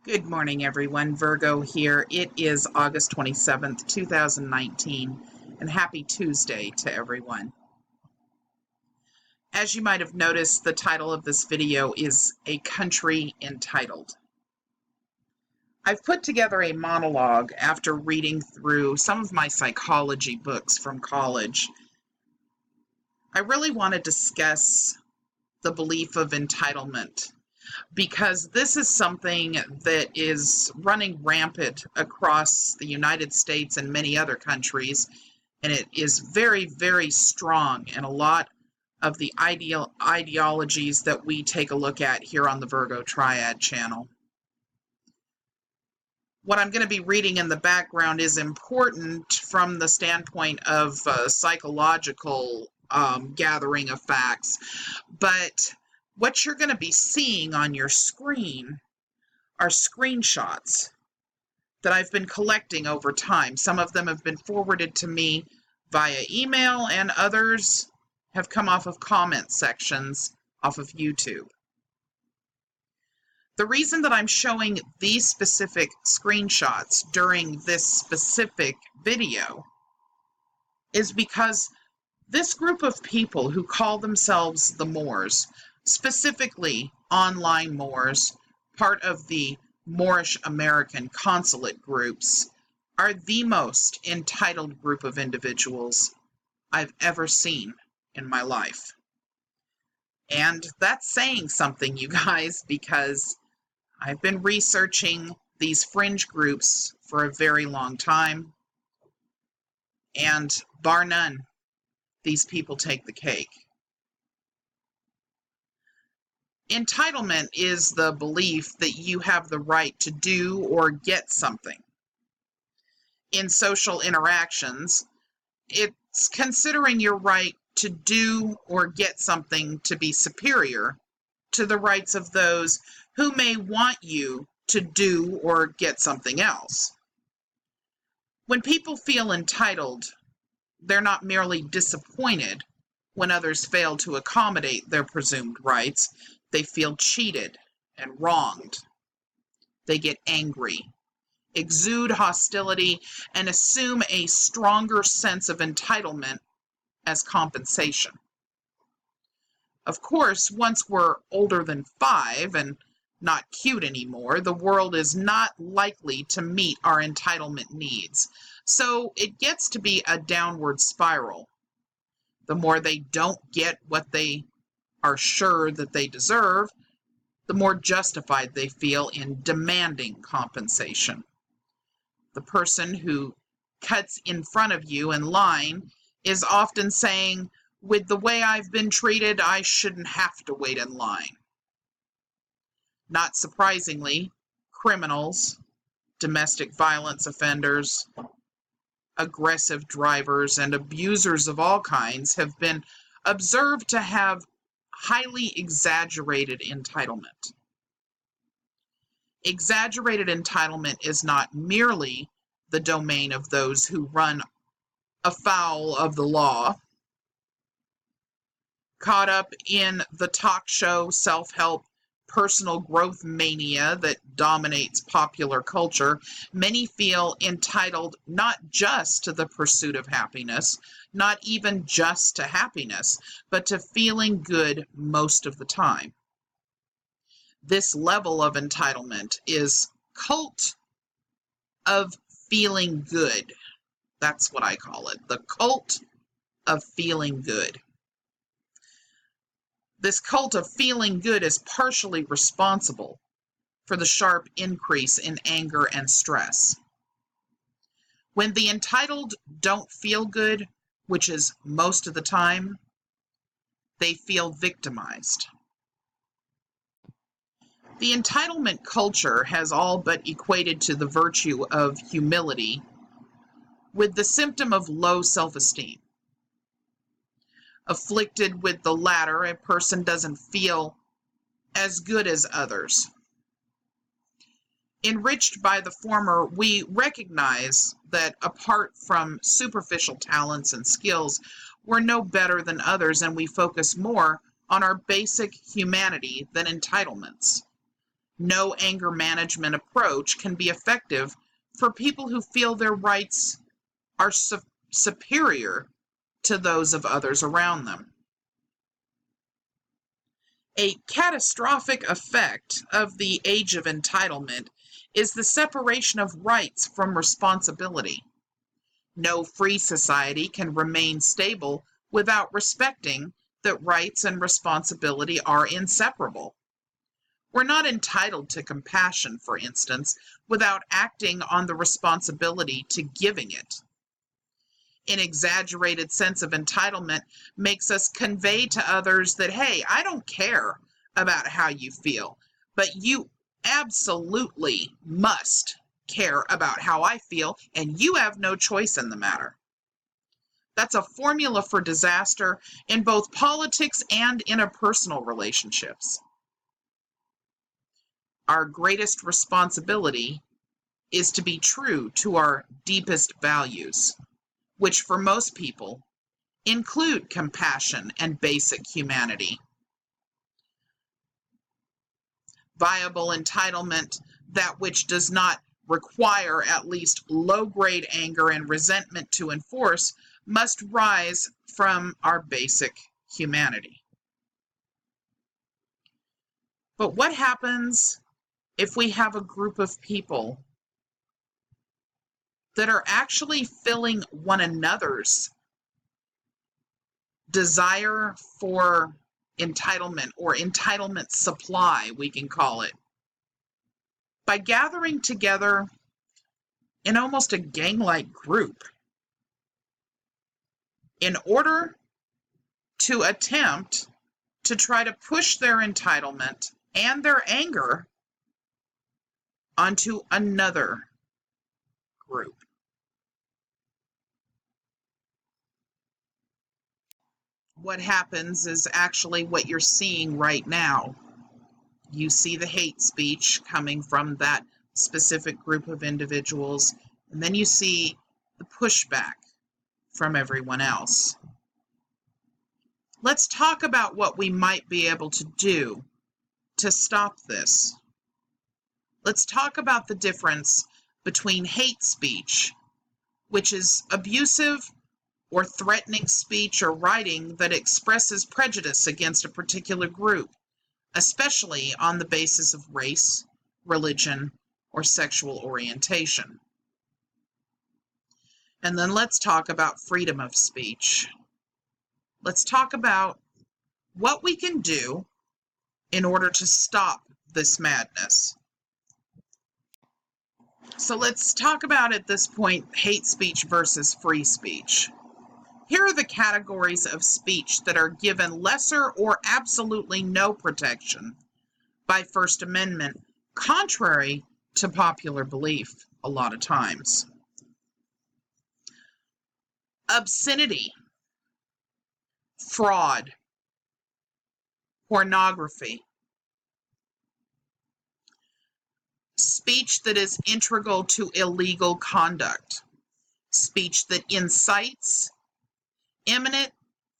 Good morning, everyone. Virgo here. It is August 27th, 2019, and happy Tuesday to everyone. As you might have noticed, the title of this video is A Country Entitled. I've put together a monologue after reading through some of my psychology books from college. I really want to discuss the belief of entitlement, because this is something that is running rampant across the United States and many other countries, and it is very, very strong in a lot of the ideologies that we take a look at here on the Virgo Triad channel. What I'm going to be reading in the background is important from the standpoint of psychological gathering of facts, but what you're going to be seeing on your screen are screenshots that I've been collecting over time. Some of them have been forwarded to me via email, and others have come off of comment sections off of YouTube. The reason that I'm showing these specific screenshots during this specific video is because this group of people who call themselves the Moors, specifically online Moors, part of the Moorish American consulate groups, are the most entitled group of individuals I've ever seen in my life. And that's saying something, you guys, because I've been researching these fringe groups for a very long time, and bar none, these people take the cake. Entitlement is the belief that you have the right to do or get something. In social interactions, it's considering your right to do or get something to be superior to the rights of those who may want you to do or get something else. When people feel entitled, they're not merely disappointed when others fail to accommodate their presumed rights. They feel cheated and wronged. They get angry, exude hostility, and assume a stronger sense of entitlement as compensation. Of course, once we're older than 5 and not cute anymore, the world is not likely to meet our entitlement needs. So it gets to be a downward spiral. The more they don't get what they are sure that they deserve, the more justified they feel in demanding compensation. The person who cuts in front of you in line is often saying, "With the way I've been treated, I shouldn't have to wait in line." Not surprisingly, criminals, domestic violence offenders, aggressive drivers, and abusers of all kinds have been observed to have highly exaggerated entitlement. Exaggerated entitlement is not merely the domain of those who run afoul of the law, caught up in the talk show self-help personal growth mania that dominates popular culture. Many feel entitled not just to the pursuit of happiness, not even just to happiness, but to feeling good most of the time. This level of entitlement is cult of feeling good. That's what I call it, the cult of feeling good. This cult of feeling good is partially responsible for the sharp increase in anger and stress. When the entitled don't feel good, which is most of the time, they feel victimized. The entitlement culture has all but equated to the virtue of humility with the symptom of low self-esteem. Afflicted with the latter, a person doesn't feel as good as others. Enriched by the former, we recognize that apart from superficial talents and skills, we're no better than others, and we focus more on our basic humanity than entitlements. No anger management approach can be effective for people who feel their rights are superior to those of others around them. A catastrophic effect of the age of entitlement is the separation of rights from responsibility. No free society can remain stable without respecting that rights and responsibility are inseparable. We're not entitled to compassion, for instance, without acting on the responsibility to giving it. An exaggerated sense of entitlement makes us convey to others that, hey, I don't care about how you feel, but you absolutely must care about how I feel, and you have no choice in the matter. That's a formula for disaster in both politics and interpersonal relationships. Our greatest responsibility is to be true to our deepest values, which for most people include compassion and basic humanity. Viable entitlement, that which does not require at least low-grade anger and resentment to enforce, must rise from our basic humanity. But what happens if we have a group of people that are actually filling one another's desire for entitlement, or entitlement supply, we can call it, by gathering together in almost a gang-like group in order to attempt to try to push their entitlement and their anger onto another group? What happens is actually what you're seeing right now. You see the hate speech coming from that specific group of individuals, and then you see the pushback from everyone else. Let's talk about what we might be able to do to stop this. Let's talk about the difference between hate speech, which is abusive or threatening speech or writing that expresses prejudice against a particular group, especially on the basis of race, religion, or sexual orientation. And then let's talk about freedom of speech. Let's talk about what we can do in order to stop this madness. So let's talk about, at this point, hate speech versus free speech. Here are the categories of speech that are given lesser or absolutely no protection by First Amendment, contrary to popular belief a lot of times. Obscenity, fraud, pornography, speech that is integral to illegal conduct, speech that incites imminent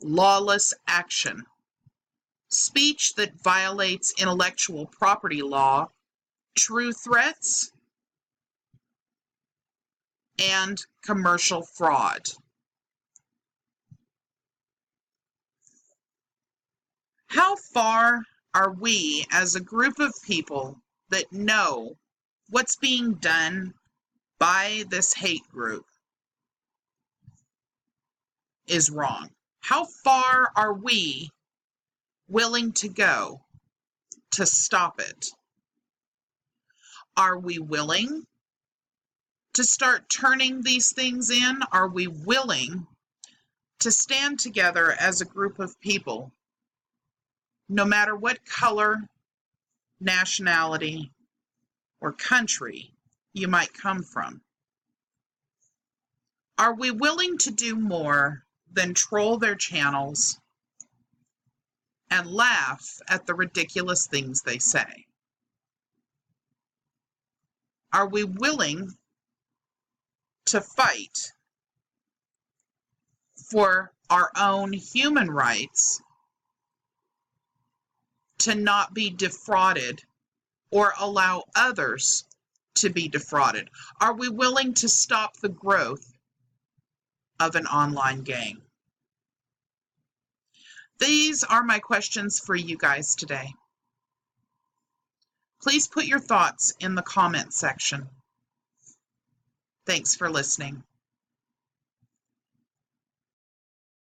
lawless action, speech that violates intellectual property law, true threats, and commercial fraud. How far are we, as a group of people that know what's being done by this hate group is wrong? How far are we willing to go to stop it? Are we willing to start turning these things in? Are we willing to stand together as a group of people, no matter what color, nationality, or country you might come from? Are we willing to do more than troll their channels and laugh at the ridiculous things they say? Are we willing to fight for our own human rights, to not be defrauded or allow others to be defrauded? Are we willing to stop the growth of an online gang? These are my questions for you guys today. Please put your thoughts in the comment section. Thanks for listening.